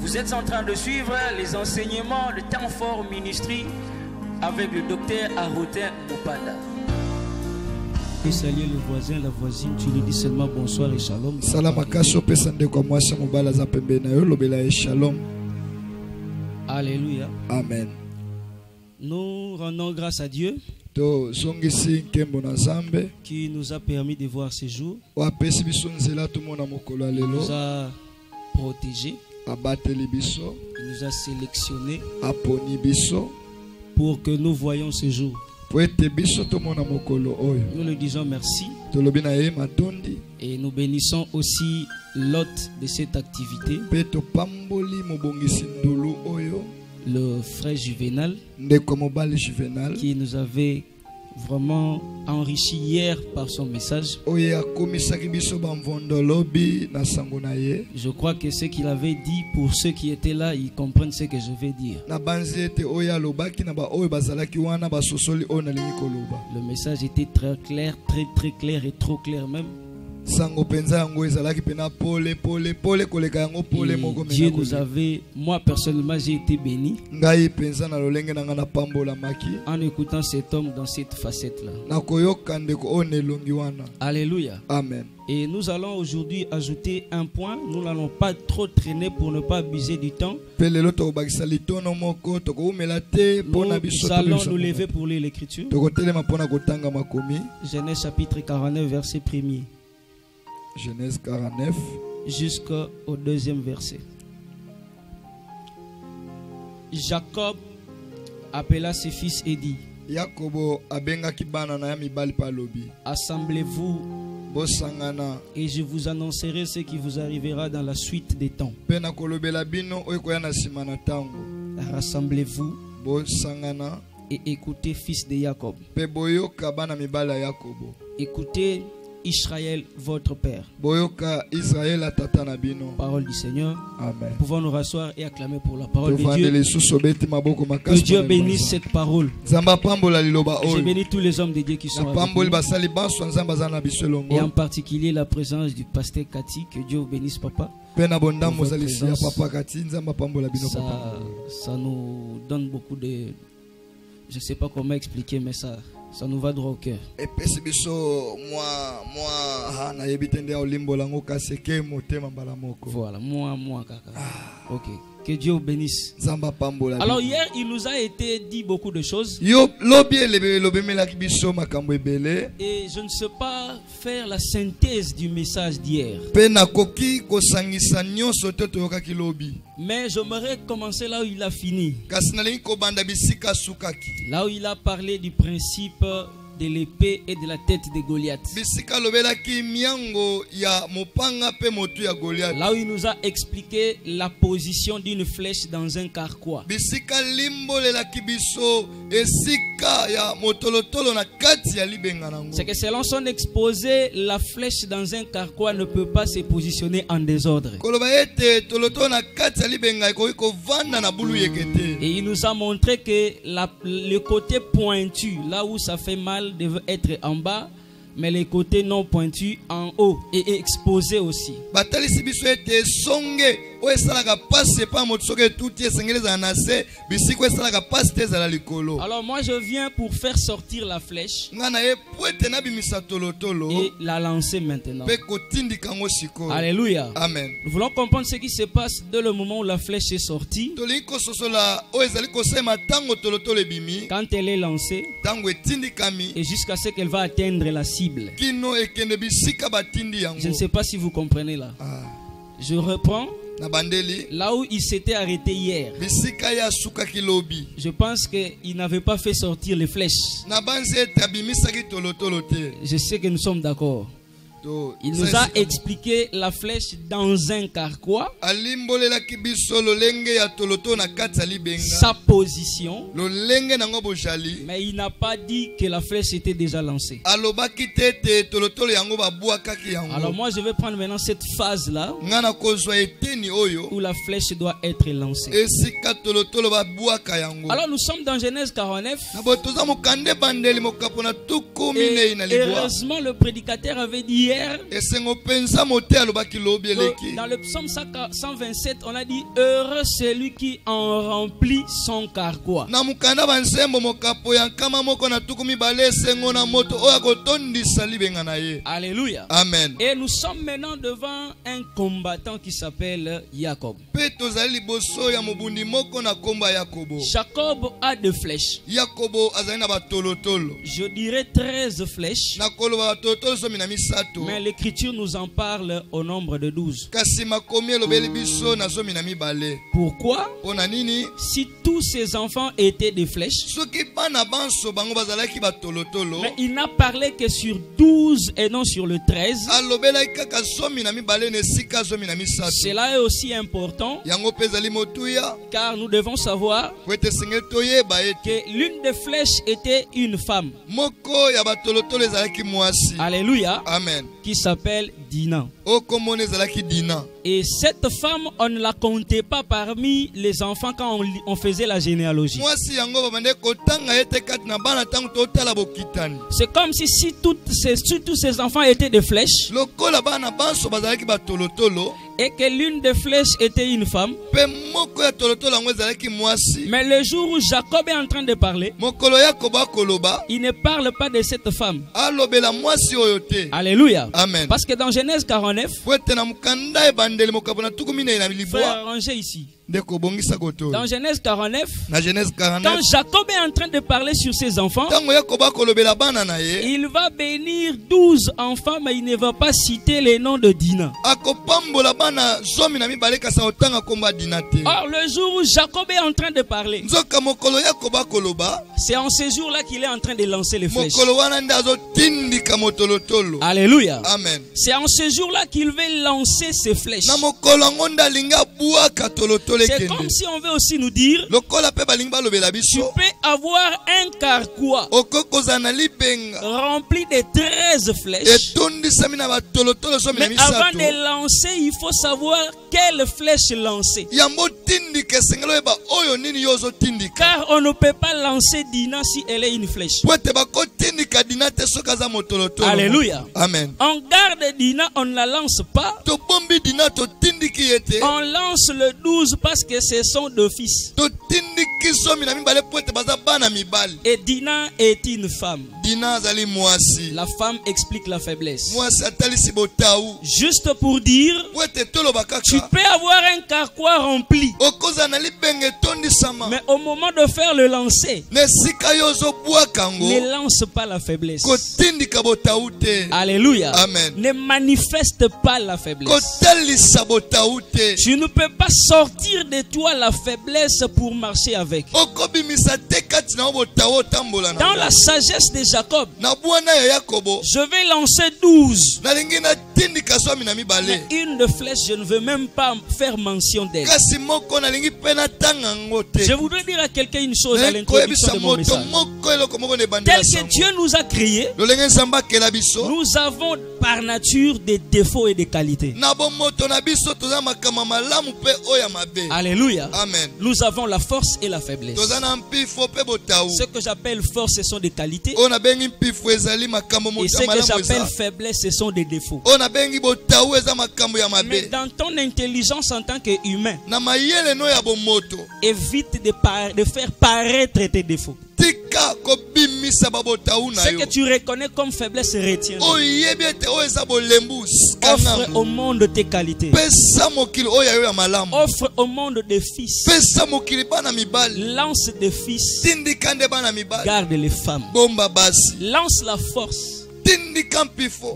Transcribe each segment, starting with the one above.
Vous êtes en train de suivre les enseignements de Temps Fort Ministry avec le docteur Arotin Mopanda. Et saluer le voisin, la voisine, tu lui dis seulement bonsoir et shalom. Salam akaso pesande kwa mwasa mubala za pembe na yo lobela e shalom. Alléluia. Amen. Nous rendons grâce à Dieu To zongisi nkembo na Nzambe qui nous a permis de voir ces jours. wapesi biso nzela tumona mokolo Il lelo nous a protégés, abateli biso il nous a sélectionnés aponi biso pour que nous voyions ce jour. po ete biso tomona mokolo oyo Nous le disons merci tolobi na ye matondi et nous bénissons aussi l'hôte de cette activité, pe topamboli mobongisi ndulu oyo le frère Juvenal, ndeko mobali Juvenal qui nous avait vraiment enrichi hier par son message. oyo akomisaki biso bamvondo lobi na sango na ye Je crois que ce qu'il avait dit, pour ceux qui étaient là, ils comprennent ce que je vais dire. na banzi ete oyo alobaki na baoyo bazalaki wana basosoli oyo nalingi koloba Le message était très clair, très clair et trop clair même. sango penza yango ezalaki pena pole koleka yango pole Et moko Dieu mena nous avait, moi personnellement j'ai été béni ngai penza na lolenge na nga na pambolamaki en écoutant cet homme dans cette facette-là. na koyoka ndeko oyo na elongi wana. Alléluia. Amen. Et nous allons aujourd'hui ajouter un point. Nous n'allons pas trop traîner pour ne pas abuser du temps. Pe lelo tokobakisa litono moko tokoumela te mpona biso Nous allons nous lever pour lire l'écriture. tokotelema mpona kotanga makomi. Genèse chapitre 49 verset 1er Genèse 49 jusqu'au 2e verset. Jacob appela ses fils et dit: Yakobo abengaki bana na ya mibali pa lobi assemblez-vous bosangana et je vous annoncerai ce qui vous arrivera dans la suite des temps. pe na kolobela bino oyo koya na nsima na ntango. Rassemblez-vous Bosangana et écoutez, fils de Jacob. pe boyoka bana mibali ya Yakobo. Écoutez Israël, votre père. Boyoka Israël atata na bino. Parole du Seigneur. Amen. Nous pouvons nous rasseoir et acclamer pour la parole de Dieu. Que Dieu bénisse cette parole. Je Je bénis tous les hommes de Dieu qui sont avec nous. Et en particulier la présence du pasteur Cathy. Que Dieu vous bénisse, papa. Ça nous donne beaucoup de... Je ne sais pas comment expliquer, mais ça nous va droit au cœur. Voilà, moi, kaka. Ok. Que Dieu vous bénisse. Alors hier, il nous a été dit beaucoup de choses. Et je ne sais pas faire la synthèse du message d'hier. Mais j'aimerais commencer là où il a fini. Là où il a parlé du principe de l'épée et de la tête de Goliath. Là où il nous a expliqué la position d'une flèche dans un carquois. C'est que selon son exposé, la flèche dans un carquois ne peut pas se positionner en désordre. Et il nous a montré que le côté pointu, là où ça fait mal, devait être en bas, mais les côtés non pointus en haut et exposés aussi. Alors moi je viens pour faire sortir la flèche et la lancer maintenant. Alléluia. Amen. Nous voulons comprendre ce qui se passe dès le moment où la flèche est sortie. Quand elle est lancée et jusqu'à ce qu'elle va atteindre la cible. Je ne sais pas si vous comprenez là. Je reprends là où il s'était arrêté hier. Je pense qu'il n'avait pas fait sortir les flèches. Je sais que nous sommes d'accord. Il nous a expliqué la flèche dans un carquois, sa position, mais il n'a pas dit que la flèche était déjà lancée. Alors moi je vais prendre maintenant cette phase là où la flèche doit être lancée. Alors nous sommes dans Genèse 49 et heureusement le prédicateur avait dit hier terre. Dans le psaume 127, on a dit heureux celui qui en remplit son carquois. Alléluia. Amen. Et nous sommes maintenant devant un combattant qui s'appelle Jacob. Jacob a deux flèches. Je dirais 13 flèches. Mais l'écriture nous en parle au nombre de 12. Pourquoi? Si tous ces enfants étaient des flèches, mais il n'a parlé que sur 12 et non sur le 13. Cela est aussi important, car nous devons savoir que l'une des flèches était une femme. Alléluia. Amen. Qui s'appelle Dina. Et cette femme, on ne la comptait pas parmi les enfants quand on faisait la généalogie. C'est comme si tous ces enfants étaient des flèches, et que l'une des flèches était une femme. Mais le jour où Jacob est en train de parler, il ne parle pas de cette femme. Alléluia. Amen. Parce que dans Genèse 49, frère, rangez ici. Dans Genèse 49, quand Jacob est en train de parler sur ses enfants, il va bénir 12 enfants, mais il ne va pas citer les noms de Dina. Or, le jour où Jacob est en train de parler, c'est en ce jour-là qu'il est en train de lancer les flèches. Alléluia. Amen. C'est en ce jour-là qu'il veut lancer ses flèches. C'est comme si on veut aussi nous dire, tu peux avoir un carquois rempli de 13 flèches, mais avant de lancer, il faut savoir quelle flèche lancer. Car on ne peut pas lancer Dina si elle est une flèche. Alléluia. Amen. On garde Dina, on ne la lance pas. On lance le 12 parce que ce sont deux fils. Et Dina est une femme. La femme explique la faiblesse. Juste pour dire, tu peux avoir un carquois rempli, mais au moment de faire le lancer, ne lance pas la faiblesse. Alléluia. Amen. Ne manifeste pas la faiblesse. Tu ne peux pas sortir de toi la faiblesse pour marcher avec. Dans la sagesse de Jacob, je vais lancer 12. Mais une de flèche, je ne veux même pas faire mention d'elle. Je voudrais dire à quelqu'un une chose à l'introduction de mon message. Tel que Dieu nous a créés, nous avons par nature des défauts et des qualités. Alléluia. Amen. Nous avons la force et la faiblesse. Ce que j'appelle force, ce sont des qualités. Et ce que j'appelle faiblesse, ce sont des défauts. Mais dans ton intelligence en tant qu'humain, évite de faire paraître tes défauts. Ce que tu reconnais comme faiblesse, retiens. Offre au monde tes qualités. Offre au monde des fils. Lance des fils. Garde les femmes. Lance la force.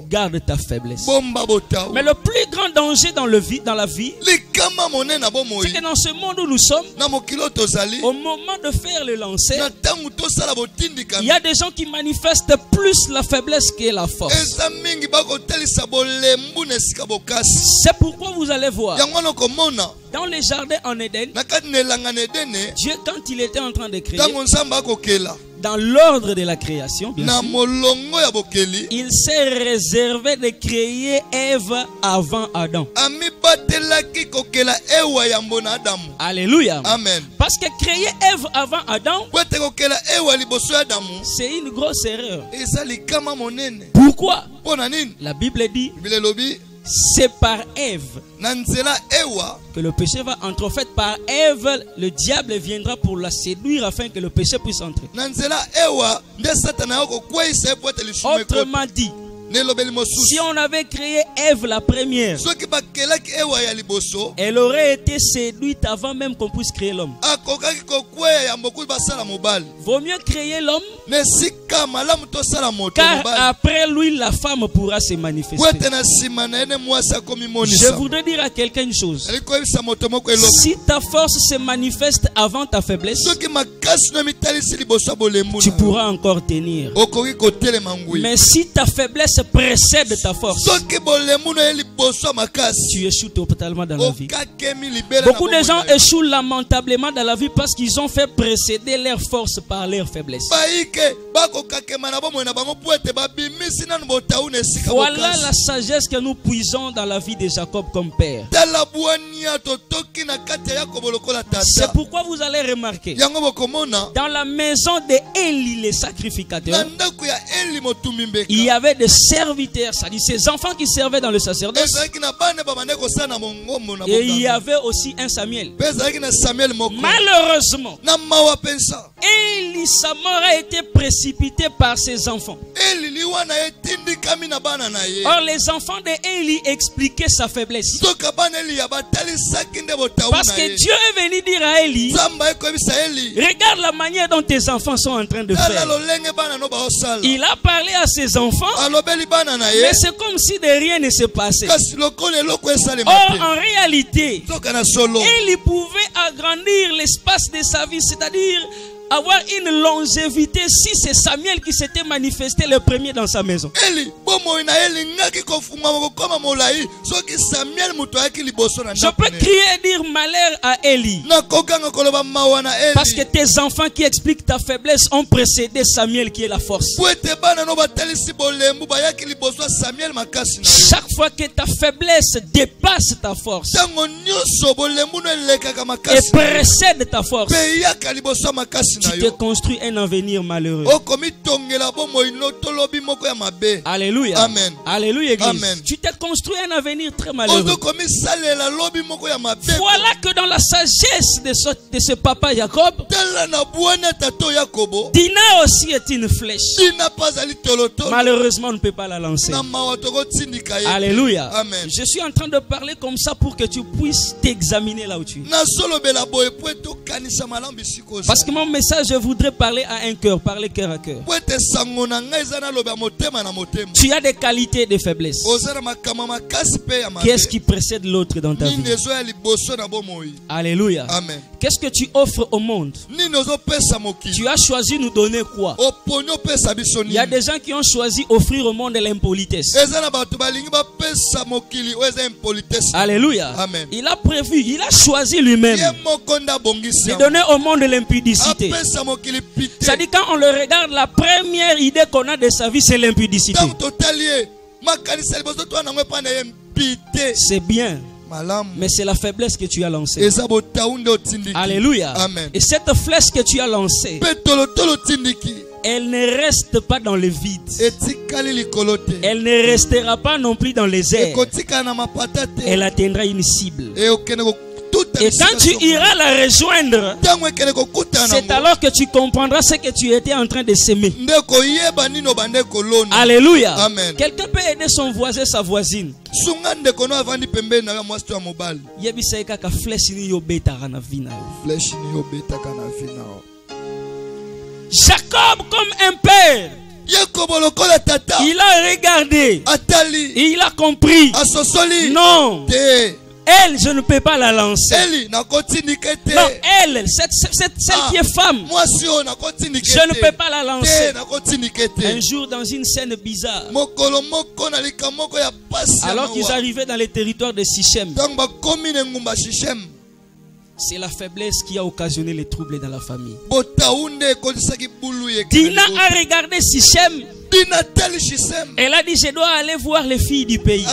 Garde ta faiblesse. Mais le plus grand danger dans la vie, c'est que dans ce monde où nous sommes, au moment de faire le lancer, il y a des gens qui manifestent plus la faiblesse que la force. C'est pourquoi vous allez voir, dans les jardins en Éden, Dieu, quand il était en train de créer, dans l'ordre de la création, bien sûr, il s'est réservé de créer Ève avant Adam. Alléluia. Amen. Parce que créer Ève avant Adam, c'est une grosse erreur. Pourquoi? La Bible dit, c'est par Ève que le péché va entrer. En fait, par Ève, le diable viendra pour la séduire afin que le péché puisse entrer. Autrement dit, si on avait créé Ève la première, elle aurait été séduite avant même qu'on puisse créer l'homme. Vaut mieux créer l'homme, car après lui la femme pourra se manifester. Je voudrais dire à quelqu'un une chose. Si ta force se manifeste avant ta faiblesse, tu pourras encore tenir. Mais si ta faiblesse précède ta force, tu échoues totalement dans la vie. Beaucoup de gens échouent lamentablement dans la vie parce qu'ils ont fait précéder leur force par leur faiblesse. Voilà la sagesse que nous puisons dans la vie de Jacob comme père. C'est pourquoi vous allez remarquer, dans la maison de Élie le sacrificateur, il y avait des serviteurs, c'est-à-dire ces enfants qui servaient dans le sacerdoce, et il y avait aussi un Samuel. Malheureusement, Élie, sa mort a été précipitée par ses enfants. Or les enfants de Élie expliquaient sa faiblesse. Parce que Dieu est venu dire à Élie, regarde la manière dont tes enfants sont en train de faire. Il a parlé à ses enfants, mais c'est comme si de rien ne se passait. Or en réalité, Élie pouvait agrandir l'espace de sa vie, c'est-à-dire avoir une longévité si c'est Samuel qui s'était manifesté le premier dans sa maison. Je peux crier et dire malheur à Élie, parce que tes enfants qui expliquent ta faiblesse ont précédé Samuel qui est la force. Chaque fois que ta faiblesse dépasse ta force et précède ta force, tu te construis un avenir malheureux. Alléluia. Amen. Alléluia, Église. Amen. Tu te construis un avenir très malheureux. Voilà que dans la sagesse de ce papa Jacob, Dina aussi est une flèche. Malheureusement, on ne peut pas la lancer. Alléluia. Amen. Je suis en train de parler comme ça pour que tu puisses t'examiner là où tu es. Parce que mon message, je voudrais parler à un cœur, parler cœur à cœur. Tu as des qualités et des faiblesses. Qu'est-ce qui précède l'autre dans ta vie? Alléluia. Amen. Qu'est-ce que tu offres au monde? Tu as choisi nous donner quoi? Il y a des gens qui ont choisi offrir au monde l'impolitesse. Alléluia. Amen. Il a prévu, il a choisi lui-même de donner au monde l'impudicité. C'est-à-dire quand on le regarde, la première idée qu'on a de sa vie, c'est l'impudicité. C'est bien, mais c'est la faiblesse que tu as lancée. Alléluia. Amen. Et cette flèche que tu as lancée, elle ne reste pas dans le vide. Elle ne restera pas non plus dans les airs. Elle atteindra une cible. Et quand tu iras la rejoindre, c'est alors que tu comprendras ce que tu étais en train de s'aimer. Alléluia. Amen. Quelqu'un peut aider son voisin, sa voisine. Jacob, comme un père, il a regardé, il a compris. Non, elle, je ne peux pas la lancer. Non, elle, celle qui est femme, je ne peux pas la lancer. Un jour, dans une scène bizarre, alors qu'ils arrivaient dans les territoires de Sichem, c'est la faiblesse qui a occasionné les troubles dans la famille. Dina a regardé Sichem Elle a dit, je dois aller voir les filles du pays.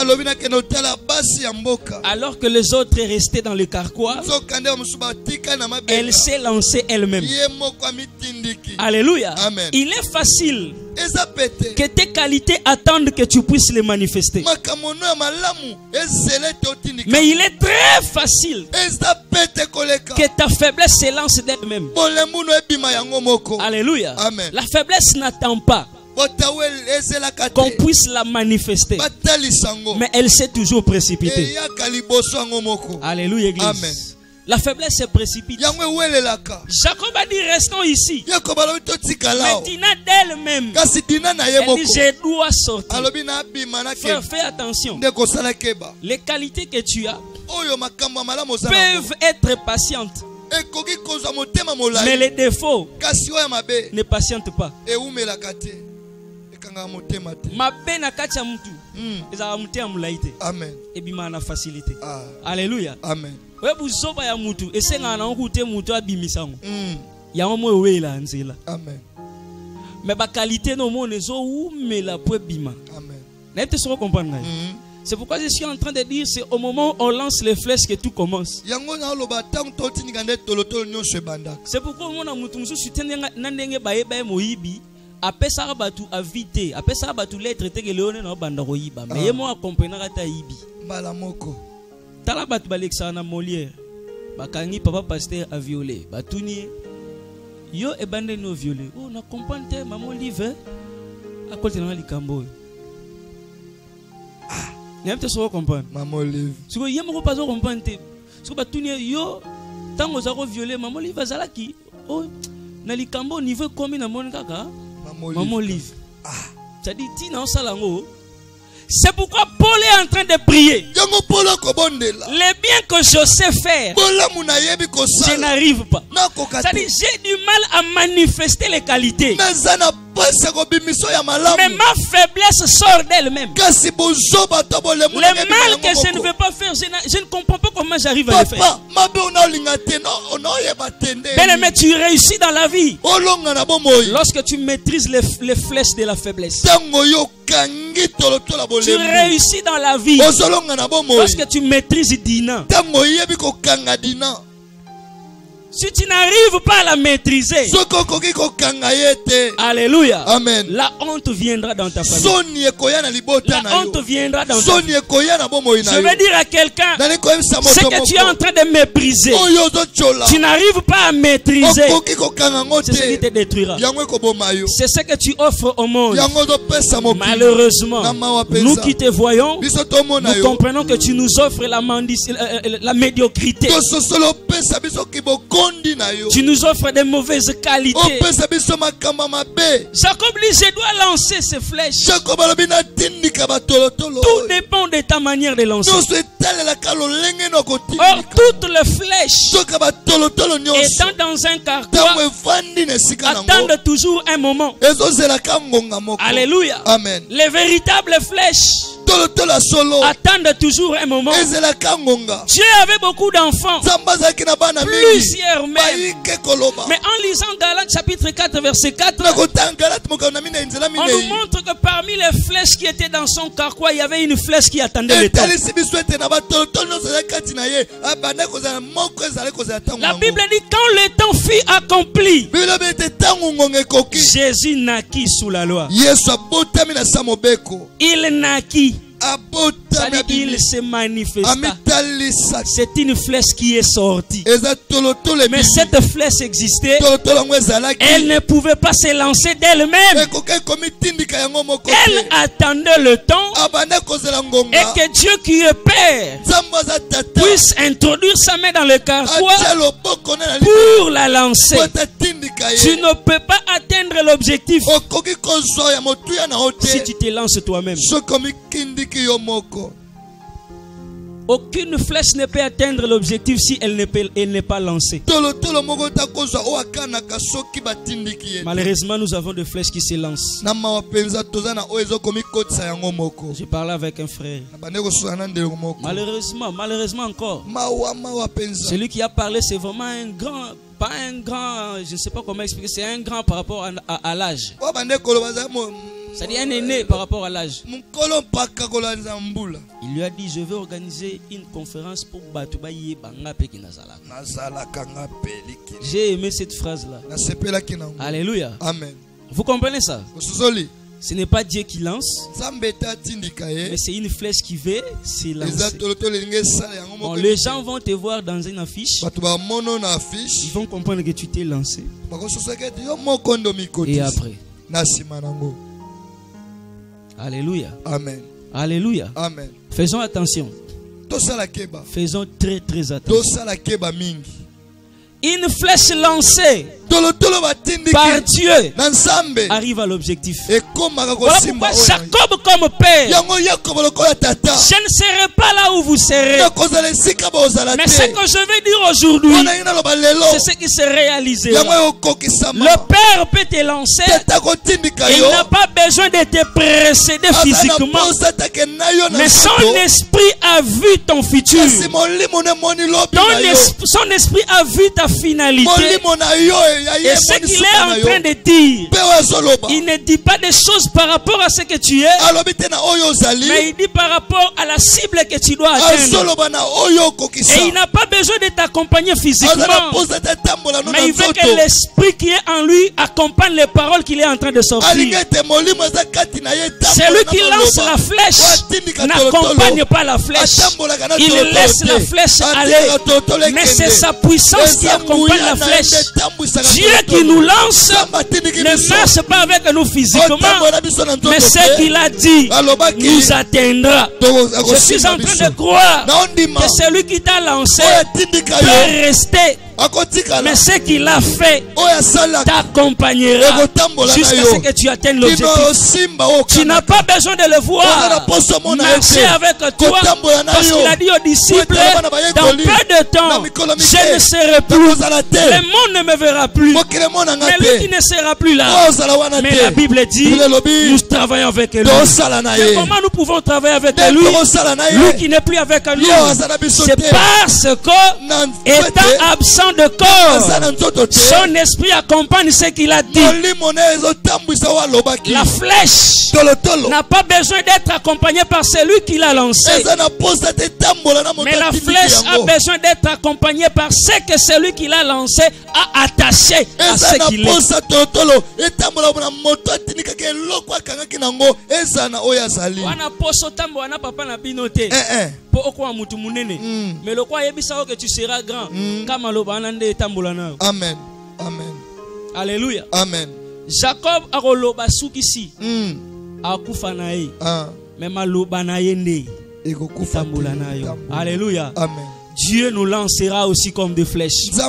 Alors que les autres restaient dans le carquois, elle s'est lancée elle-même. Alléluia. Amen. Il est facile que tes qualités attendent que tu puisses les manifester. Mais il est très facile que ta faiblesse se lance d'elle-même. Alléluia. Amen. La faiblesse n'attend pas qu'on puisse la manifester, mais elle s'est toujours précipitée. Alléluia, Église. Amen. La faiblesse se précipite. Jacob a dit, restons ici. Mais Dina d'elle-même, elle dit, je dois sortir. Frère, fais attention. Les qualités que tu as peuvent être patientes, mais les défauts ne patientent pas. Amen. Facilité. Alléluia. Amen. Amen. Mais ma qualité no monde zo mais la pour bima. Amen. C'est pourquoi je suis en train de dire, c'est au moment où on lance les flèches que tout commence. C'est pourquoi on a mutu musu tendenga nandenge bae bae moyibi. Apesa batu avité, apesa batu lettre te leone na banda royiba. Mais yemo a comprendre ata yibi. Balamoko. Tala batu balexana Molière. Bakangi papa pasteur a violé. Batuni yo e bande no violé. Oh na comprendre te maman livre a côté na likambo. Ah, n'aime te so comprendre. Maman livre. Si ko yemo ko pas comprendre te. Si ko batuni yo tango za ko violé maman livre zalaki. Oh na likambo niveau combien na mon kaka? Maman livre. Ah, ça dit tina salango. C'est pourquoi Paul est en train de prier. Les biens que je sais faire, je n'arrive pas. Ça dit, j'ai du mal à manifester les qualités. Mais ma faiblesse sort d'elle-même. Le mal que je ne veux pas faire, je ne comprends pas comment j'arrive à le faire. Bien-aimé, tu réussis dans la vie lorsque tu maîtrises les flèches de la faiblesse. Tu réussis dans la vie lorsque tu maîtrises Dina. Si tu n'arrives pas à la maîtriser, alléluia, amen, la honte viendra dans ta famille. La honte viendra dans ta famille. Je veux dire à quelqu'un, ce que tu es en train de mépriser, tu n'arrives pas à maîtriser, c'est ce qui te détruira. C'est ce que tu offres au monde. Malheureusement, nous qui te voyons, nous comprenons que tu nous offres la médiocrité. Tu nous offres des mauvaises qualités. Jacob dit, je dois lancer ces flèches. Tout dépend de ta manière de lancer. Or, toutes les flèches étant dans un carquois attendent toujours un moment. Alléluia. Amen. Les véritables flèches attendent toujours un moment. Dieu avait beaucoup d'enfants, plusieurs même. Mais en lisant Galates chapitre 4 verset 4, on nous montre que parmi les flèches qui étaient dans son carquois, il y avait une flèche qui attendait le temps. La Bible dit, quand le temps fut accompli, Jésus naquit sous la loi. Il naquit. Il se manifesta. C'est une flèche qui est sortie. Mais cette flèche existait. Elle ne pouvait pas se lancer d'elle-même. Elle attendait le temps et que Dieu qui est Père puisse introduire sa main dans le carquois pour la lancer. Tu ne peux pas atteindre l'objectif si tu te lances toi-même. Aucune flèche ne peut atteindre l'objectif si elle n'est pas lancée. Malheureusement, nous avons des flèches qui se lancent. Je parlais avec un frère. Malheureusement encore. Celui qui a parlé, c'est vraiment un grand. Pas un grand, je ne sais pas comment expliquer, c'est un grand par rapport à l'âge. C'est-à-dire un aîné par rapport à l'âge. Il lui a dit, je vais organiser une conférence pour Batubaye Banga Pekinazala. J'ai aimé cette phrase-là. Alléluia. Amen. Vous comprenez ça? Ce n'est pas Dieu qui lance, mais c'est une flèche qui veut se lancer. Bon, les gens vont te voir dans une affiche. Ils vont comprendre que tu t'es lancé. Et après. Alléluia. Amen. Alléluia. Amen. Faisons attention. Faisons très très attention. Une flèche lancée par Dieu arrive à l'objectif. Voilà pourquoi Jacob comme père, je ne serai pas là où vous serez. Mais ce que je vais dire aujourd'hui, c'est ce qui s'est réalisé. Le père peut te lancer. Il n'a pas besoin de te précéder physiquement. Mais son esprit a vu ton futur. Son esprit a vu ta finalité. Et ce qu'il est en train de dire, il ne dit pas des choses par rapport à ce que tu es, mais il dit par rapport à la cible que tu dois atteindre. Et il n'a pas besoin de t'accompagner physiquement, mais il veut que l'esprit qui est en lui accompagne les paroles qu'il est en train de sortir. Celui qui lance la flèche n'accompagne pas la flèche, il laisse la flèche aller, mais c'est sa puissance qui accompagne la flèche. Dieu qui nous lance ne marche pas avec nous physiquement, mais ce qu'il a dit nous atteindra. Je suis en train de croire que celui qui t'a lancé peut rester, mais ce qu'il a fait t'accompagnera jusqu'à ce que tu atteignes l'objectif. Tu n'as pas besoin de le voir marcher avec toi, parce qu'il a dit aux disciples, dans peu de temps je ne serai plus, le monde ne me verra plus, mais lui qui ne sera plus là. Mais la Bible dit, nous travaillons avec lui. Mais comment nous pouvons travailler avec lui? Lui qui n'est plus avec nous, c'est parce que, étant absent de corps, son esprit accompagne ce qu'il a dit. La flèche n'a pas besoin d'être accompagnée par celui qui l'a lancé, mais la flèche a besoin d'être accompagnée par ce que celui qui l'a lancé a attaché à ce qu'il est. Wana poso tambo wana papa na binote po okwa mutu munene mais le kwa yebisa que tu seras grand kama loba nande tambola na. Amen. Amen. Alléluia. Amen. Jacob akoloba sukisi akufa na ye mais maloba na ye nde tambola na yo. Alléluia. Amen. Dieu nous lancera aussi comme des flèches. Nous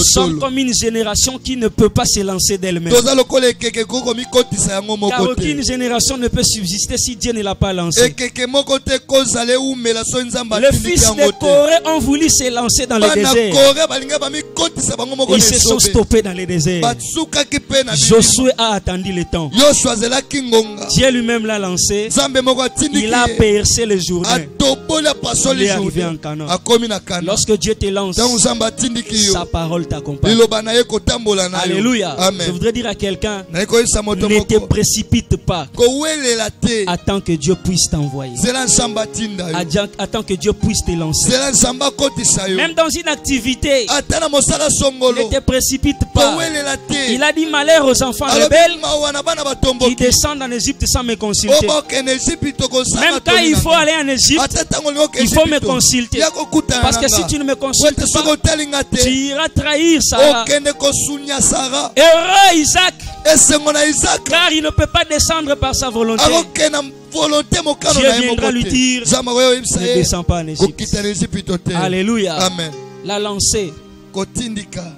sommes comme une génération qui ne peut pas se lancer d'elle-même. Car aucune génération ne peut subsister si Dieu ne l'a pas lancé. Les fils de Corée ont voulu se lancer dans le désert. Ils se sont stoppés dans le désert. Josué a attendu le temps. Dieu lui-même l'a lancé. Il a percé le Jourdain. Il est arrivé en Canaan. Lorsque Dieu te lance, sa parole t'accompagne. Alléluia. Je voudrais dire à quelqu'un, ne te précipite pas. Attends que Dieu puisse t'envoyer. Attends que Dieu puisse te lancer. Même dans une activité, ne te précipite pas. Il a dit malheur aux enfants rebelles qui descendent en Égypte sans me consulter. Même quand il faut aller en Égypte, il faut me consulter. Parce que si tu ne me consultes pas, tu iras trahir Sarah. Heureux Isaac, car il ne peut pas descendre par sa volonté. Dieu viendra lui dire, ne descends pas en Égypte. Alléluia. Amen. La lancée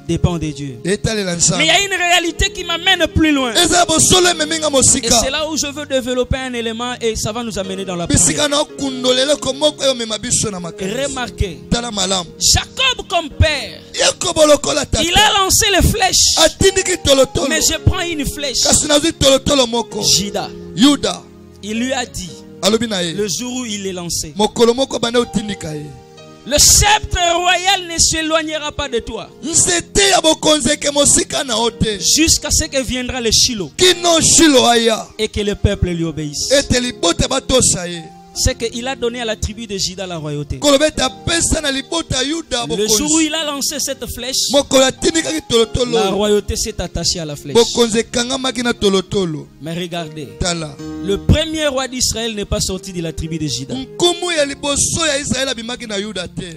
dépend de Dieu. Mais il y a une réalité qui m'amène plus loin. Et c'est là où je veux développer un élément et ça va nous amener dans la prière. Remarquez, Jacob comme père, il a lancé les flèches. Mais je prends une flèche. Juda. Il lui a dit, le jour où il est lancé, Le sceptre royal ne s'éloignera pas de toi. Jusqu'à ce que viendra le Shiloh. Et que le peuple lui obéisse. C'est qu'il a donné à la tribu de Juda la royauté. Le jour où il a lancé cette flèche, la royauté s'est attachée à la flèche. Mais regardez, le premier roi d'Israël n'est pas sorti de la tribu de Juda.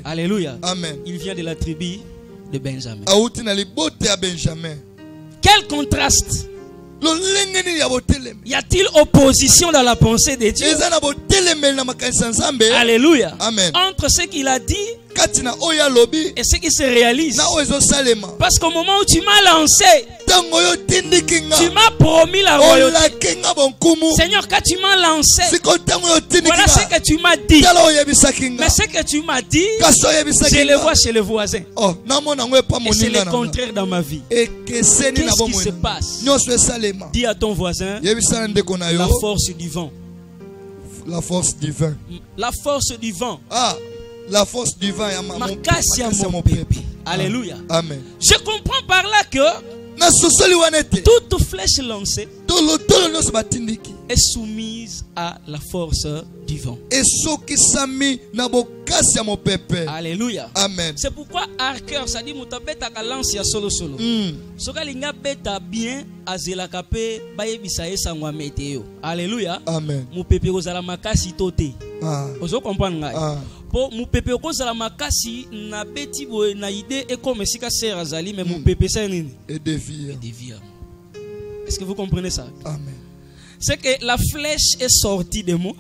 Alléluia. Amen. Il vient de la tribu de Benjamin. Quel contraste! Y a-t-il opposition dans la pensée de Dieu? Alléluia. Amen. Entre ce qu'il a dit et ce qui se réalise. Parce qu'au moment où tu m'as lancé, tu m'as promis la royauté. Seigneur, quand tu m'as lancé, voilà ce que tu m'as dit. Mais ce que tu m'as dit, je le vois chez le voisin. Et c'est le contraire dans ma vie. Qu'est-ce qui se passe? Dis à ton voisin, la force du vent. La force du vent. La force du vent. Ah, la force du vent. Alléluia. Amen. Je comprends par là que toute flèche lancée est soumise à la force du vent. Alléluia. Amen. C'est pourquoi arqueur, ça dit mutabeta kalance ya solo solo. Soka linga beta bien azelaka pe bayebisa esangwa meteo. Alléluia. Amen. Mu pepe kozala makasi tote. Ozo comprendre ngai. Po mu pepe kozala makasi na beti boye na idée et comme sika sera zali mais mu pepe ça nini? Et devia. Est-ce que vous comprenez ça? Amen. C'est que la flèche est sortie de moi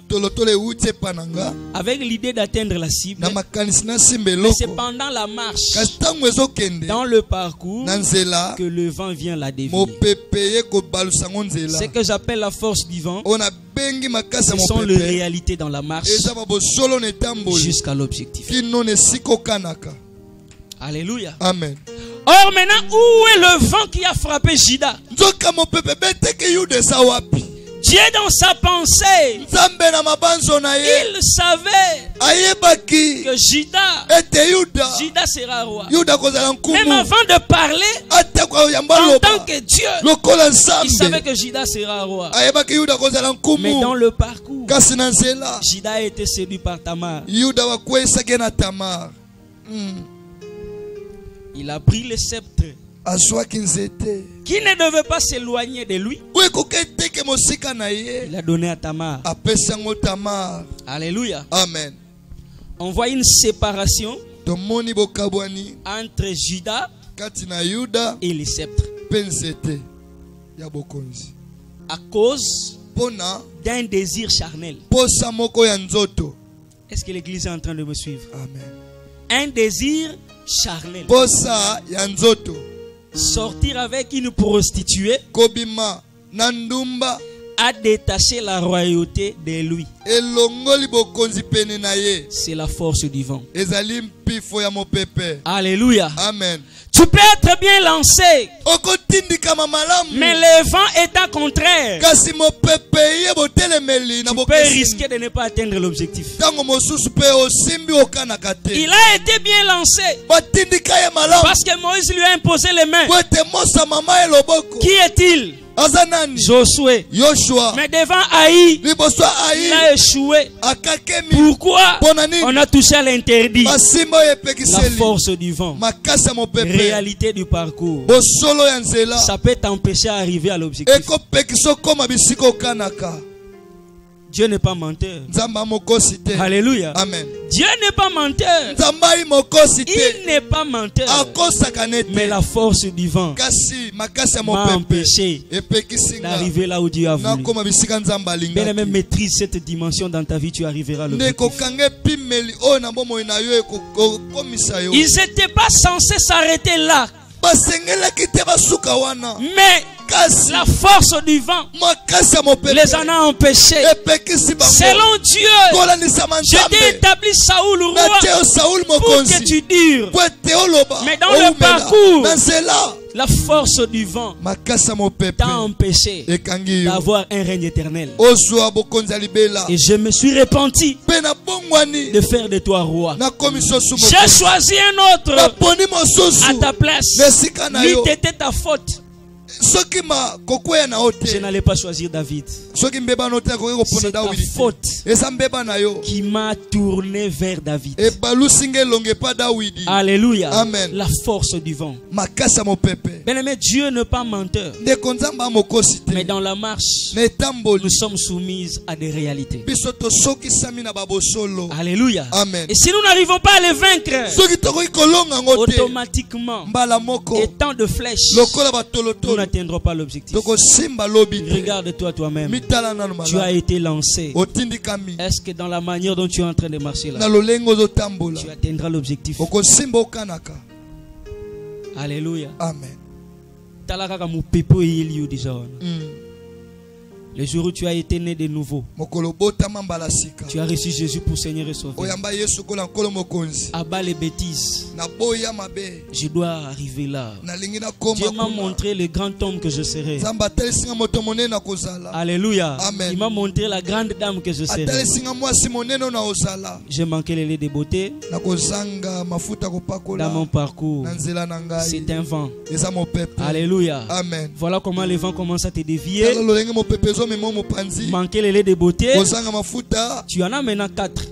avec l'idée d'atteindre la cible. Mais c'est pendant la marche, dans le parcours, que le vent vient la dévier. Ce que j'appelle la force du vent, ce sont les réalités dans la marche jusqu'à l'objectif. Alléluia. Amen. Or maintenant, où est le vent qui a frappé Juda? Dieu dans sa pensée, il savait que Juda sera roi. Même avant de parler, en tant que Dieu, il savait que Juda sera roi. Mais dans le parcours, Juda a été séduit par Tamar. Il a pris le sceptre qui ne devait pas s'éloigner de lui. Il a donné à Tamar. Alléluia. Amen. On voit une séparation entre Juda et le sceptre à cause d'un désir charnel. Est-ce que l'église est en train de me suivre? Amen. Un désir charnel. Sortir avec une prostituée a détaché la royauté de lui. C'est la force du vent. Alléluia. Amen. Tu peux être bien lancé, mais le vent étant contraire, tu peux risquer de ne pas atteindre l'objectif. Il a été bien lancé parce que Moïse lui a imposé les mains. Qui est-il? Josué. Mais devant Haï, il a échoué. Pourquoi? On a touché à l'interdit. La force du vent, réalité du parcours, ça peut t'empêcher d'arriver à l'objectif. Dieu n'est pas menteur. Alléluia. Amen. Dieu n'est pas menteur. Il n'est pas menteur. Mais la force du vent m'a empêché d'arriver là où Dieu a voulu. Bien-aimé, maîtrise cette dimension dans ta vie, tu arriveras à l'objectif. Ils n'étaient pas censés s'arrêter là. Mais La force du vent les en a empêchés. Selon Dieu, je t'ai établi Saoul roi pour que tu dures. Mais dans le parcours, la force du vent t'a empêché d'avoir un règne éternel. Et je me suis repenti de faire de toi roi. J'ai choisi un autre à ta place. Lui, t'était ta faute. Je n'allais pas choisir David. C'est ta faute qui m'a tourné vers David. Alléluia. Amen. La force du vent. Bien-aimé, Dieu n'est pas menteur. Mais dans la marche, nous sommes soumis à des réalités. Alléluia. Amen. Et si nous n'arrivons pas à les vaincre, automatiquement, étant de flèches, nous n'atteindrons pas l'objectif. Regarde-toi toi-même. Tu as été lancé. Est-ce que dans la manière dont tu es en train de marcher là, tu atteindras l'objectif? Alléluia. Amen. Le jour où tu as été né de nouveau, tu as reçu Jésus pour Seigneur et Sauveur. Abat les bêtises. Je dois arriver là. Dieu m'a montré le grand homme que je serai. Alléluia. Amen. Il m'a montré la grande dame que je serai. J'ai manqué les laits de beauté dans mon parcours. C'est un vent. Alléluia. Amen. Voilà comment les vents commencent à te dévier. Manquer les laits de beauté. Tu en as maintenant 4.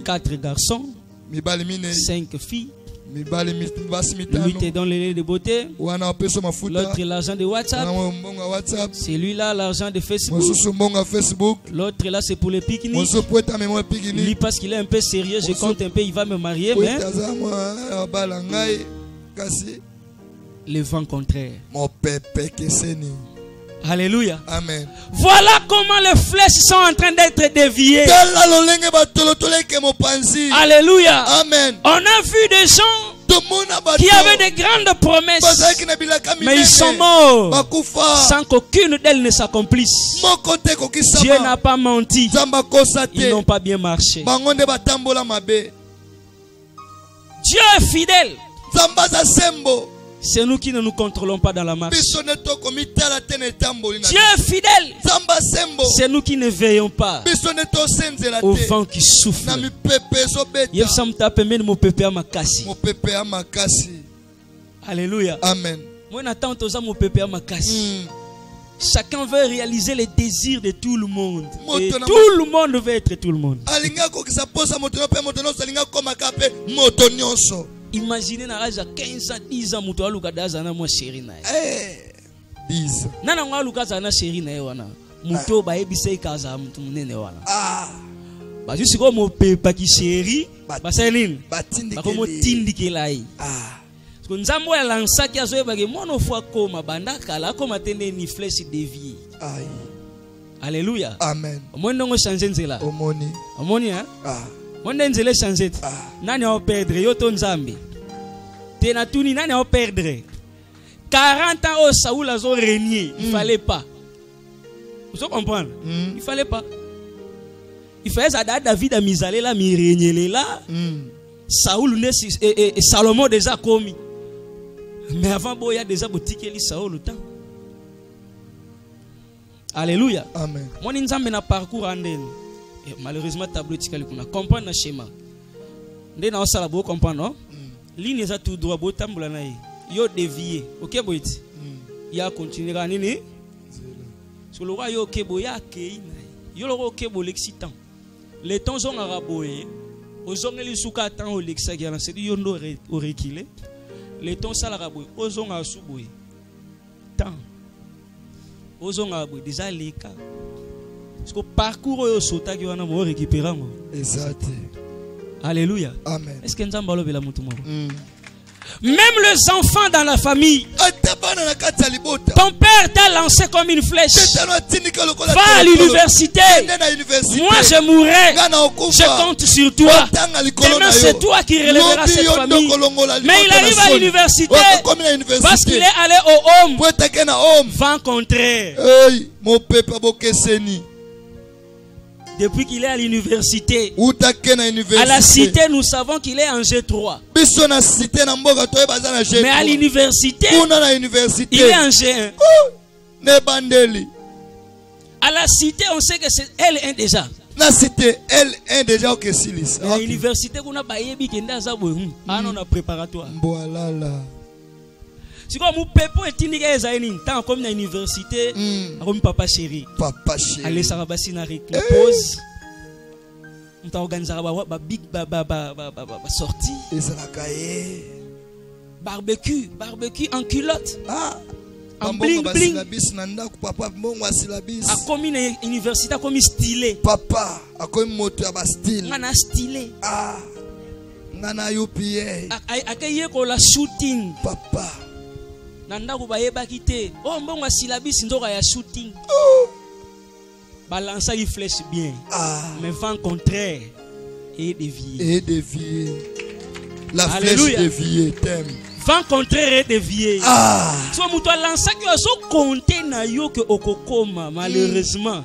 4 garçons, 5 filles. Lui te donne les laits de beauté. L'autre l'argent de WhatsApp. Celui-là l'argent de Facebook. L'autre là c'est pour les pique-niques. Lui parce qu'il est un peu sérieux, je compte un peu, il va me marier, mais le vent contraire. Alléluia. Amen. Voilà comment les flèches sont en train d'être déviées. Alléluia. Amen. On a vu des gens qui avaient de grandes promesses, mais ils sont morts sans qu'aucune d'elles ne s'accomplisse. Dieu n'a pas menti. Ils n'ont pas bien marché. Dieu est fidèle. C'est nous qui ne nous contrôlons pas dans la marche. Dieu est fidèle. C'est nous qui ne veillons pas au vent qui souffle. Alléluia. Amen. Chacun veut réaliser les désirs de tout le monde. Et tout le monde veut être tout le monde. Imaginez na âge à 15 ans, 10 ans, mutu aluka daza na moi chéri na. 10. Nana nga aluka na chéri na wana. Mutu ba ebise kaza mutu munene wana. Ba juste ko mo pepa ki chéri, ba selin. Ba ko mo tindike lai. Parce que nzambo ya lansa ki azoe ba ke mono fois koma banda kala koma tende ni flèche déviée. Alléluia. Amen. Omoni ngo changer nzela. Omoni hein? On nzele changer. Nani a perdre yo ton nzambe. Tena tuni nani a perdre. 40 ans au Saoul a régné, il fallait pas. Vous comprenez? Il fallait pas. Il fallait ça David a mis là mi régner là. Saoul et Salomon déjà commis. Mais avant boya déjà boutique li Saoul le temps. Alléluia. Amen. Mon nzambe na parcours andel. Malheureusement tableau tikali kuna comprendre na schéma ndé na osala bo comprendre non ligne za tout droit bo tambola na yo dévier OK boiti ya continuer nini sur le roi yo OK bo ya kei yo le OK bo l'excitant les temps ont araboé ozongeli suka temps o l'exager na c'est yo ndo o reculer les temps sala araboé ozonga suboé temps ozonga bo déjà les cas. Parce que parcours au sota qui va nous récupérer. Exact. Alléluia. Amen. Est-ce que nous avons la mutu moro? Même les enfants dans la famille. Ton père t'a lancé comme une flèche. Va à l'université. Moi je mourrai. Je compte sur toi. Demain c'est toi qui relèveras cette famille. Mais il arrive à l'université parce qu'il est allé au homme. Vent contraire. Depuis qu'il est à l'université, à la cité, nous savons qu'il est en G3. Mais à l'université, il est en G1. À la cité, on sait que c'est L1 déjà. À l'université, on a un préparatoire. Si comme pepo et tindiga ezaini tant comme na université comme papa chéri allez ça va na repose on t'a organisé ba big ba sortie barbecue en culotte en bling bling a comme une université a comme stylé papa a comme moto ya ba style ngana stylé ngana UPA akaye ko la shooting papa nanda ko bayeba kité oh mbongo silabis ndoka ya shooting balança une flèche bien mais vent contraire et dévié la flèche déviée thème vent contraire et dévié so muto lança ki so compter na yo que okokoma malheureusement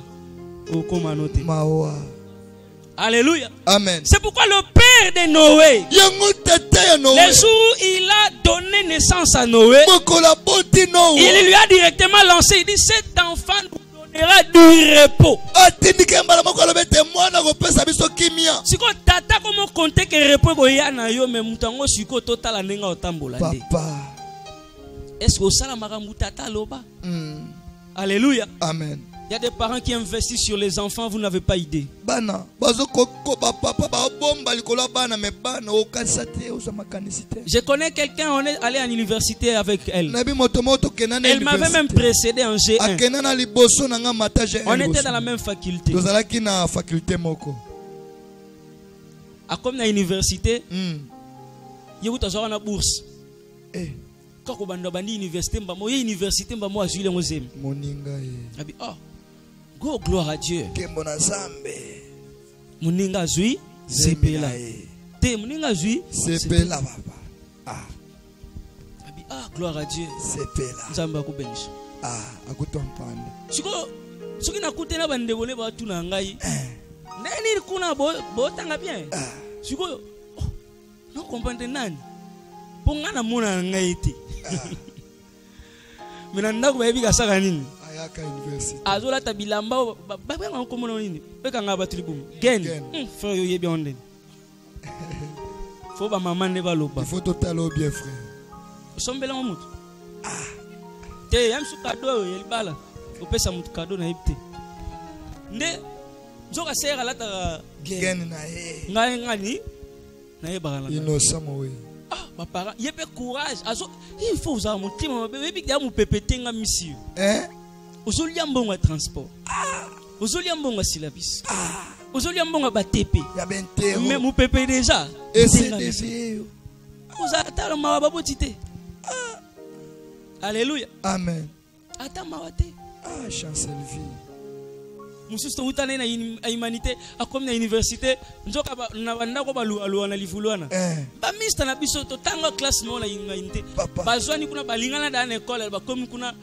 okoma noté mawa. Alléluia. Amen. C'est pourquoi le père de Noé, le jour où il a donné naissance à Noé, il lui a directement lancé, il dit cet enfant nous donnera du repos. Si tu tata comment compter que repos goya na yo mais mutango siko total anenga otambola nde. Papa. Est-ce que ça la marambu tata loba? Alléluia. Amen. Il y a des parents qui investissent sur les enfants, vous n'avez pas idée. Je connais quelqu'un, on est allé à l'université avec elle. Elle m'avait même précédé en G1. On était dans la même faculté. À comme dans l'université, il y a une bourse. Quand on a une université, go gloire à Dieu. Muninga zui sepela. Te muninga zui sepela baba. Gloire à Dieu. Sepela. Nzamba ku benshi. Akutompande. Soki na kutena bande bole ba tuna ngai. Nani kuna bo tanga bien. Siko no comprendre nani. Ponga na mona ngai te. Mina ndako ba yebika saka nini? Azola tabilamba baba ngakomona nini peka ngaba tribum gen frère yo yebi onde faut ba maman ne ba loba il faut totalo bien frère sombela mutu te yam su cadeau yel bala opesa mutu cadeau na yibte nde nzoka sera lata gen na e ngai ngani na e bagala innocent mowe ba parents yebe courage azo il faut uza mutima bebe ya mu pepetenga monsieur Aujourd'hui, il y a un transport. Aujourd'hui, il y a un syllabus. Aujourd'hui, il y a un BTP. Mais mon pépé déjà. Et c'est des vous attendez ma babotité. Alléluia. Amen. Attends ma wate. Chancel vie. Mususto utane na humanité a comme na université nzoka na banda ko balu na livulwana. Ba mista na biso to tanga classe mo na humanité. Bazwani kuna balingana da na école ba comme kuna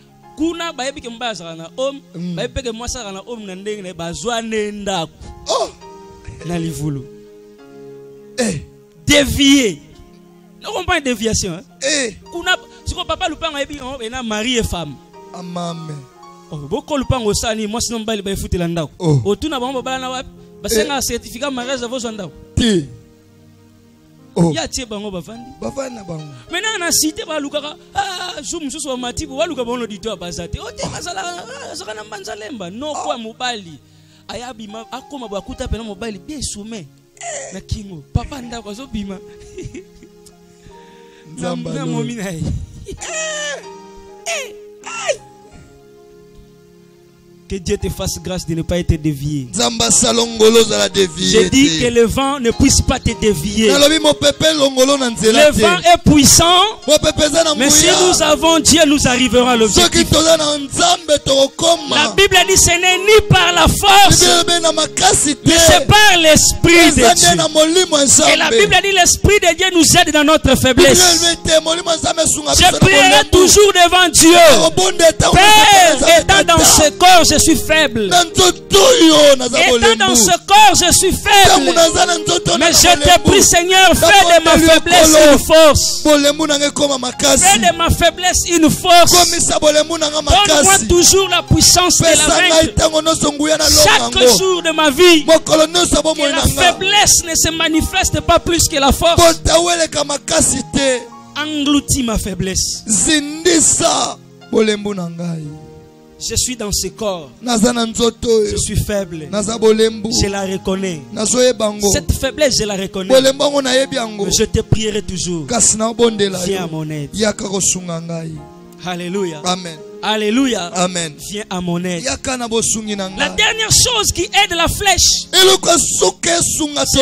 bayebi ke mbaza na bayebi ke mwasa na na ndenge na bazwa ndako na livulu dévié non comprend déviation kuna siko papa lupanga yebi na mari et femme amame boko lupango sani mwasi no mbali ba futela ndako otuna bango bala na wapi basenga certificat mariage avo ndako ti ya tie bango bavandi na bango maintenant na cité ba lukaka zoom mususu wa matibu wa luka bono dito bazate ote masala saka na manzalemba no kwa mobali ayabima akoma bakuta pena mobali bien soumet na kingo papa ndako zo bima nzamba momi na Que Dieu te fasse grâce de ne pas être dévié. J'ai dit que le vent ne puisse pas te dévier. Le vent est puissant, mais si nous avons Dieu, nous arriverons à l'objectif. La Bible dit ce n'est ni par la force, mais c'est par l'Esprit de Dieu. Et la Bible dit l'Esprit de Dieu nous aide dans notre faiblesse. Je prierai toujours devant Dieu. Père, étant dans ce corps, je suis faible. Étant dans ce corps, je suis faible. Mais je te prie, Seigneur, fais de ma faiblesse une force. Fais de ma faiblesse une force. Donne-moi toujours la puissance de la vaincre. Chaque jour de ma vie, que la faiblesse ne se manifeste pas plus que la force. Engloutis ma faiblesse. Je suis dans ce corps. Je suis faible. Je la reconnais. Cette faiblesse, je la reconnais. Mais je te prierai toujours. Viens à mon aide. Alléluia. Amen. Alléluia. Amen. Viens à mon aide. La dernière chose qui aide la flèche, c'est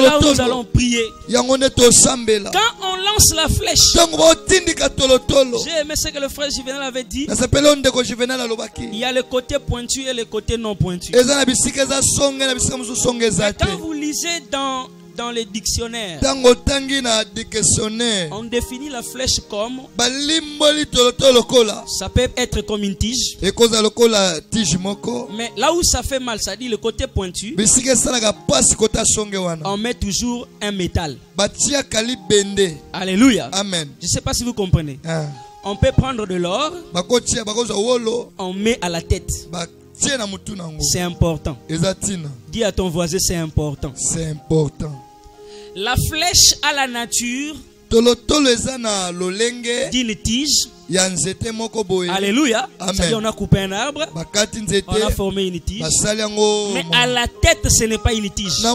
là où nous allons prier. Quand on lance la flèche, j'ai aimé ce que le frère Juvenal avait dit. Il y a le côté pointu et le côté non pointu. Mais quand vous lisez dans les dictionnaires, on définit la flèche comme, ça peut être comme une tige, mais là où ça fait mal, ça dit le côté pointu, on met toujours un métal. Alléluia. Amen. Je ne sais pas si vous comprenez. On peut prendre de l'or, on met à la tête. C'est important. Dis à ton voisin, c'est important. C'est important. La flèche à la nature d'une tige. Alléluia. C'est-à-dire on a coupé un arbre, on a formé une tige. Mais à la tête, ce n'est pas une tige.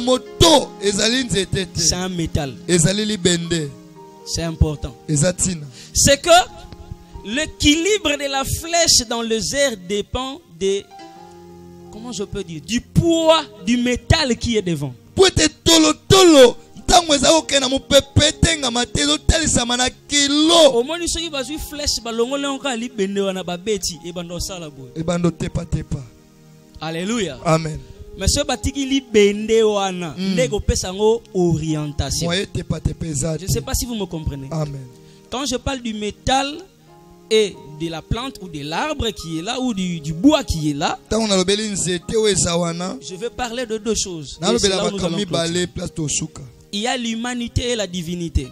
C'est un métal. C'est important. C'est que l'équilibre de la flèche dans les airs dépend de, comment je peux dire, du poids du métal qui est devant. Au moins, nous sommes flèche, alléluia. Amen. Mais ce batiki li bende wana, nego pesango orientation. Je ne sais pas si vous me comprenez. Amen. Quand je parle du métal et de la plante ou de l'arbre qui est là ou du bois qui est là, je vais parler de deux choses. Il y a l'humanité et la divinité.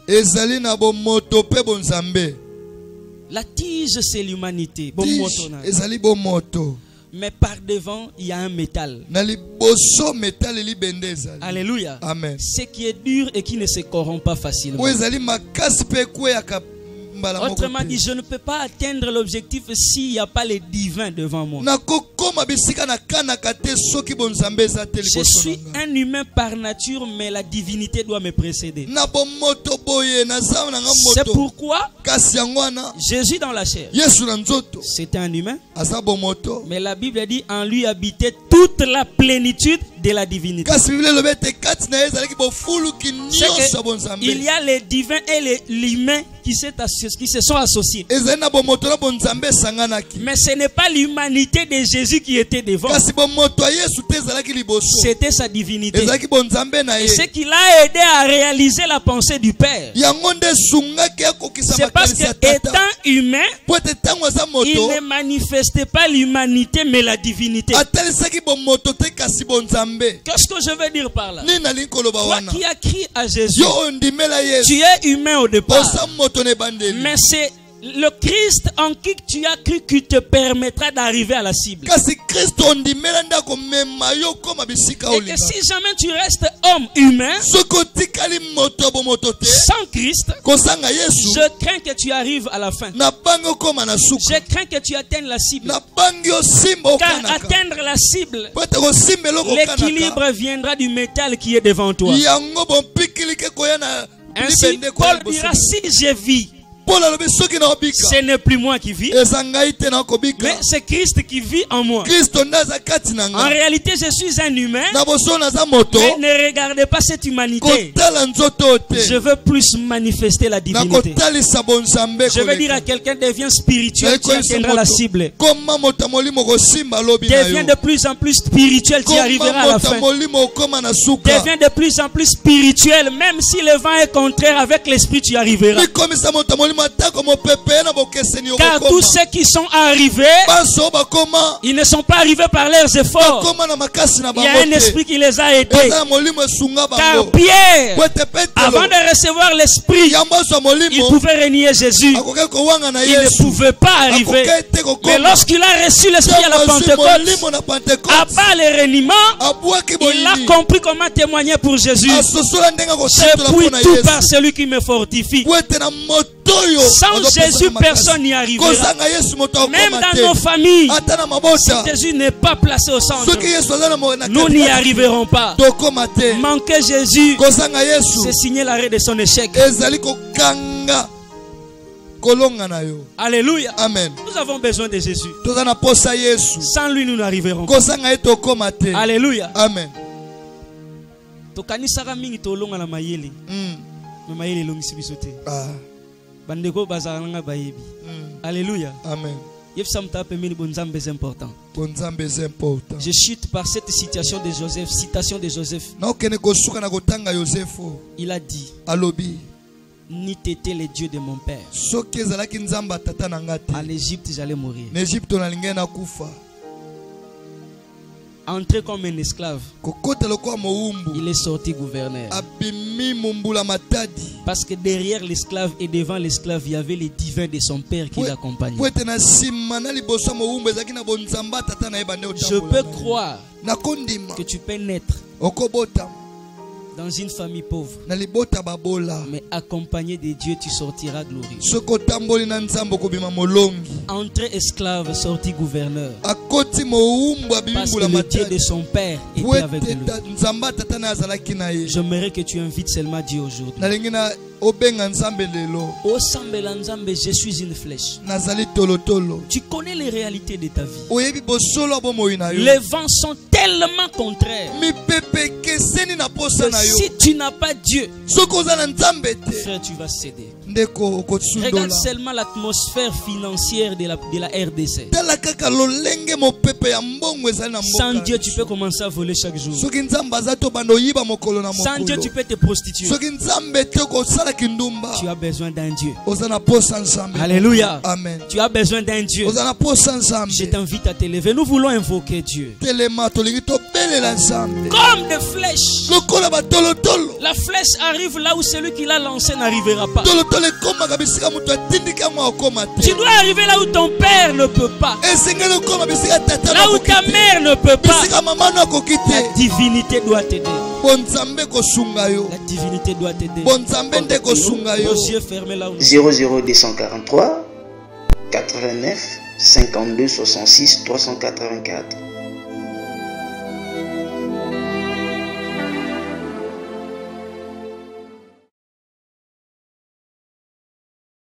La tige, c'est l'humanité. Mais par devant, il y a un métal. Alléluia. Amen. Ce qui est dur et qui ne se corrompt pas facilement. Autrement dit, je ne peux pas atteindre l'objectif s'il n'y a pas les divins devant moi. Je suis un humain par nature, mais la divinité doit me précéder. C'est pourquoi Jésus dans la chair, c'était un humain, mais la Bible dit en lui habitait toute la plénitude de la divinité. Il y a les divins et l'humain qui se sont associés. Mais ce n'est pas l'humanité de Jésus qui était devant. C'était sa divinité. Et ce qui l'a aidé à réaliser la pensée du Père. C'est parce que étant humain, il ne manifestait pas l'humanité mais la divinité. Qu'est-ce que je veux dire par là? Toi qui as crié à Jésus, tu es humain au départ. Mais c'est le Christ en qui tu as cru qui te permettra d'arriver à la cible. Et que si jamais tu restes homme humain sans Christ, je crains que tu arrives à la fin. Je crains que tu atteignes la cible. Car atteindre la cible, l'équilibre viendra du métal qui est devant toi. Ainsi, Paul dira, si je vis, Ce n'est plus moi qui vis, mais c'est Christ qui vit en moi. En réalité, je suis un humain, mais ne regardez pas cette humanité. Je veux plus manifester la divinité. Je veux dire à quelqu'un, devient spirituel, tu atteindras la cible. Deviens de plus en plus spirituel, tu arriveras à la fin. Deviens de plus en plus spirituel, même si le vent est contraire, avec l'esprit tu arriveras. Car tous ceux qui sont arrivés, ils ne sont pas arrivés par leurs efforts. Il y a un esprit qui les a aidés. Car Pierre, avant de recevoir l'esprit, il pouvait renier Jésus. Il ne pouvait pas arriver. Mais lorsqu'il a reçu l'esprit à la Pentecôte, après le reniement, il a compris comment témoigner pour Jésus. Je puis tout par celui qui me fortifie. Sans Jésus, personne n'y arrivera. Même dans nos familles, si Jésus n'est pas placé au centre, nous n'y arriverons pas. Manquer Jésus, c'est signer l'arrêt de son échec. Alléluia. Amen. Nous avons besoin de Jésus. Sans lui, nous n'arriverons pas. Alléluia. Amen. Alléluia. Amen. Je chute par cette citation de Joseph. Citation de Joseph. Il a dit: ni t'étais le Dieu de mon père. En Égypte, j'allais mourir. Entré comme un esclave, il est sorti gouverneur. Parce que derrière l'esclave et devant l'esclave, il y avait les divins de son père qui l'accompagnaient. Je peux croire que tu peux naître dans une famille pauvre, mais accompagné de Dieu, tu sortiras glorieux. Entré esclave, sorti gouverneur. Parce que le Dieu de son père était avec lui. J'aimerais que tu invites seulement Dieu aujourd'hui. Oh Sambela Nzambe, je suis une flèche. Tu connais les réalités de ta vie. Les vents sont tellement contraires. Si tu n'as pas Dieu, frère, tu vas céder. Regarde seulement l'atmosphère financière de la RDC. Sans Dieu, tu peux commencer à voler chaque jour. Sans Dieu, tu peux te prostituer. Tu as besoin d'un Dieu. Alléluia. Amen. Tu as besoin d'un Dieu. Je t'invite à te lever. Nous voulons invoquer Dieu. Comme des flèches. La flèche arrive là où celui qui l'a lancé n'arrivera pas. Tu dois arriver là où ton père ne peut pas. Là où ta mère ne peut pas. La divinité doit t'aider. La divinité doit t'aider. 00243 89 52 66 384.